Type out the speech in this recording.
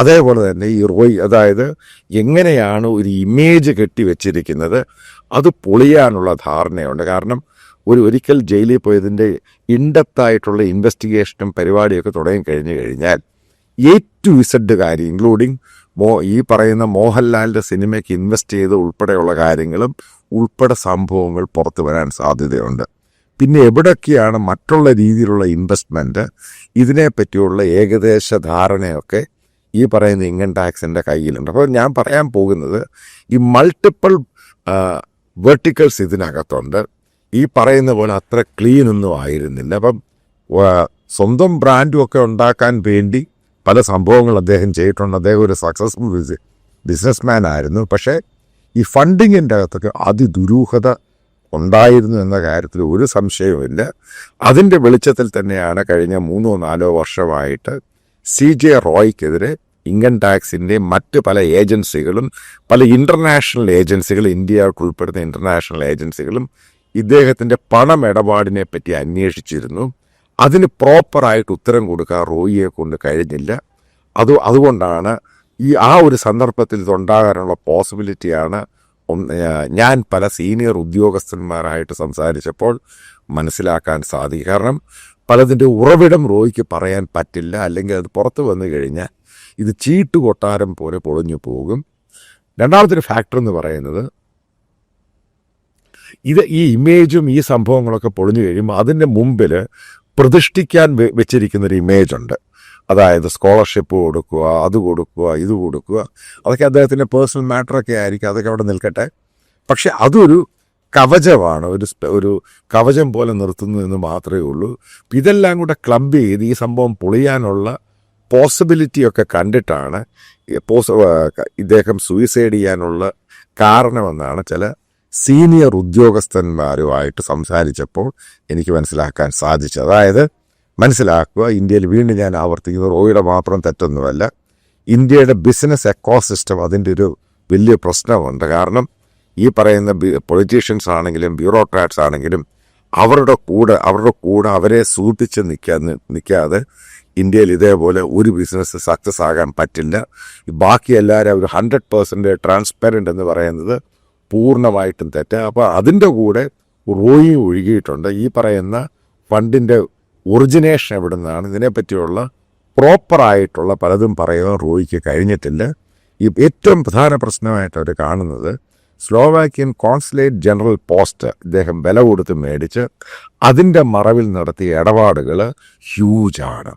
അതേപോലെ തന്നെ ഈ റോയ്, അതായത് എങ്ങനെയാണ് ഒരു ഇമേജ് കെട്ടിവെച്ചിരിക്കുന്നത്, അത് പൊളിയാനുള്ള ധാരണയുണ്ട്. കാരണം ഒരിക്കൽ ജയിലിൽ പോയതിൻ്റെ ഇൻഡെപ്തായിട്ടുള്ള ഇൻവെസ്റ്റിഗേഷനും പരിപാടിയൊക്കെ തുടങ്ങി കഴിഞ്ഞാൽ A to Z കാര്യം, ഇൻക്ലൂഡിങ് ഈ പറയുന്ന മോഹൻലാലിൻ്റെ സിനിമയ്ക്ക് ഇൻവെസ്റ്റ് ചെയ്ത് ഉൾപ്പെടെയുള്ള കാര്യങ്ങളും ഉൾപ്പെടെ സംഭവങ്ങൾ പുറത്തു വരാൻ സാധ്യതയുണ്ട്. പിന്നെ എവിടൊക്കെയാണ് മറ്റുള്ള രീതിയിലുള്ള ഇൻവെസ്റ്റ്മെൻറ്റ്, ഇതിനെപ്പറ്റിയുള്ള ഏകദേശ ധാരണയൊക്കെ ഈ പറയുന്ന ഇൻകം ടാക്സിൻ്റെ കയ്യിലുണ്ട്. അപ്പോൾ ഞാൻ പറയാൻ പോകുന്നത് ഈ മൾട്ടിപ്പിൾ വെർട്ടിക്കൽസ് ഇതിനകത്തുണ്ട്. ഈ പറയുന്ന പോലെ അത്ര ക്ലീൻ ഒന്നും ആയിരുന്നില്ല. അപ്പം സ്വന്തം ബ്രാൻഡും ഒക്കെ ഉണ്ടാക്കാൻ വേണ്ടി പല സംഭവങ്ങൾ അദ്ദേഹം ചെയ്തിട്ടുണ്ട്. അദ്ദേഹം ഒരു സക്സസ്ഫുൾ ബിസിനസ്മാൻ ആയിരുന്നു. പക്ഷേ ഈ ഫണ്ടിങ്ങിൻ്റെ അകത്തൊക്കെ അതിദുരൂഹത ഉണ്ടായിരുന്നു എന്ന കാര്യത്തിൽ ഒരു സംശയവുമില്ല. അതിൻ്റെ വെളിച്ചത്തിൽ തന്നെയാണ് കഴിഞ്ഞ 3-4 വർഷമായിട്ട് CJ റോയ്ക്കെതിരെ ഇൻകം ടാക്സിൻ്റെ മറ്റ് പല ഏജൻസികളും, പല ഇൻ്റർനാഷണൽ ഏജൻസികൾ, ഇന്ത്യക്ക് ഉൾപ്പെടുന്ന ഇൻ്റർനാഷണൽ ഏജൻസികളും ഇദ്ദേഹത്തിൻ്റെ പണമിടപാടിനെ പറ്റി അന്വേഷിച്ചിരുന്നു. അതിന് പ്രോപ്പറായിട്ട് ഉത്തരം കൊടുക്കാൻ റോയിയെ കൊണ്ട് കഴിഞ്ഞില്ല. അതുകൊണ്ടാണ് ആ ഒരു സന്ദർഭത്തിൽ ഇതുണ്ടാകാനുള്ള പോസിബിലിറ്റിയാണ് ഞാൻ പല സീനിയർ ഉദ്യോഗസ്ഥന്മാരായിട്ട് സംസാരിച്ചപ്പോൾ മനസ്സിലാക്കാൻ സാധിക്കും. കാരണം പലതിൻ്റെ ഉറവിടം റോയിക്ക് പറയാൻ പറ്റില്ല, അല്ലെങ്കിൽ അത് പുറത്ത് വന്നു കഴിഞ്ഞാൽ ഇത് ചീട്ട് കൊട്ടാരം പോലെ പൊളിഞ്ഞു പോകും. രണ്ടാമത്തെ ഫാക്ടർ എന്ന് പറയുന്നത്, ഈ ഇമേജും ഈ സംഭവങ്ങളൊക്കെ പൊളിഞ്ഞു കഴിയുമ്പോൾ അതിൻ്റെ മുമ്പിൽ പ്രതിഷ്ഠിക്കാൻ വെച്ചിരിക്കുന്നൊരു ഇമേജുണ്ട്. അതായത് സ്കോളർഷിപ്പ് കൊടുക്കുക, അത് കൊടുക്കുക, ഇത് കൊടുക്കുക. അതൊക്കെ അദ്ദേഹത്തിൻ്റെ പേഴ്സണൽ മാറ്ററൊക്കെ ആയിരിക്കും, അതൊക്കെ അവിടെ നിൽക്കട്ടെ. പക്ഷെ അതൊരു കവചമാണ്, ഒരു കവചം പോലെ നിർത്തുന്നു എന്ന് മാത്രമേ ഉള്ളൂ. ഇതെല്ലാം കൂടെ ക്ലബ് ചെയ്ത് ഈ സംഭവം പൊളിയാനുള്ള പോസിബിലിറ്റിയൊക്കെ കണ്ടിട്ടാണ് ഇദ്ദേഹം സൂയിസൈഡ് ചെയ്യാനുള്ള കാരണമെന്നാണ് ചില സീനിയർ ഉദ്യോഗസ്ഥന്മാരുമായിട്ട് സംസാരിച്ചപ്പോൾ എനിക്ക് മനസ്സിലാക്കാൻ സാധിച്ചത്. അതായത് മനസ്സിലാക്കുക, ഇന്ത്യയിൽ വീണ്ടും ഞാൻ ആവർത്തിക്കുന്നത് റോയിയുടെ മാത്രം തെറ്റൊന്നുമല്ല, ഇന്ത്യയുടെ ബിസിനസ് എക്കോസിസ്റ്റം അതിൻ്റെ ഒരു വലിയ പ്രശ്നമുണ്ട്. കാരണം ഈ പറയുന്ന പൊളിറ്റീഷ്യൻസ് ആണെങ്കിലും ബ്യൂറോക്രാറ്റ്സ് ആണെങ്കിലും അവരുടെ കൂടെ അവരെ സൂക്ഷിച്ച് നിൽക്കാതെ ഇന്ത്യയിൽ ഇതേപോലെ ഒരു ബിസിനസ് സക്സസ് ആകാൻ പറ്റില്ല. ബാക്കി എല്ലാവരും ഒരു 100% ട്രാൻസ്പെറൻറ്റ് എന്ന് പറയുന്നത് പൂർണ്ണമായിട്ടും തെറ്റ്. അപ്പോൾ അതിൻ്റെ കൂടെ റോയി ഒഴുകിയിട്ടുണ്ട്. ഈ പറയുന്ന ഫണ്ടിൻ്റെ ഒറിജിനേഷൻ എവിടെ നിന്നാണ്, ഇതിനെപ്പറ്റിയുള്ള പ്രോപ്പറായിട്ടുള്ള പലതും പറയാൻ റോയിക്ക് കഴിഞ്ഞിട്ടില്ല. ഈ ഏറ്റവും പ്രധാന പ്രശ്നമായിട്ട് അവർ കാണുന്നത് സ്ലോവാക്യൻ കോൺസുലേറ്റ് ജനറൽ പോസ്റ്റ് ഇദ്ദേഹം വില കൊടുത്ത് മേടിച്ച് അതിൻ്റെ മറവിൽ നടത്തിയ ഇടപാടുകൾ ഹ്യൂജാണ്.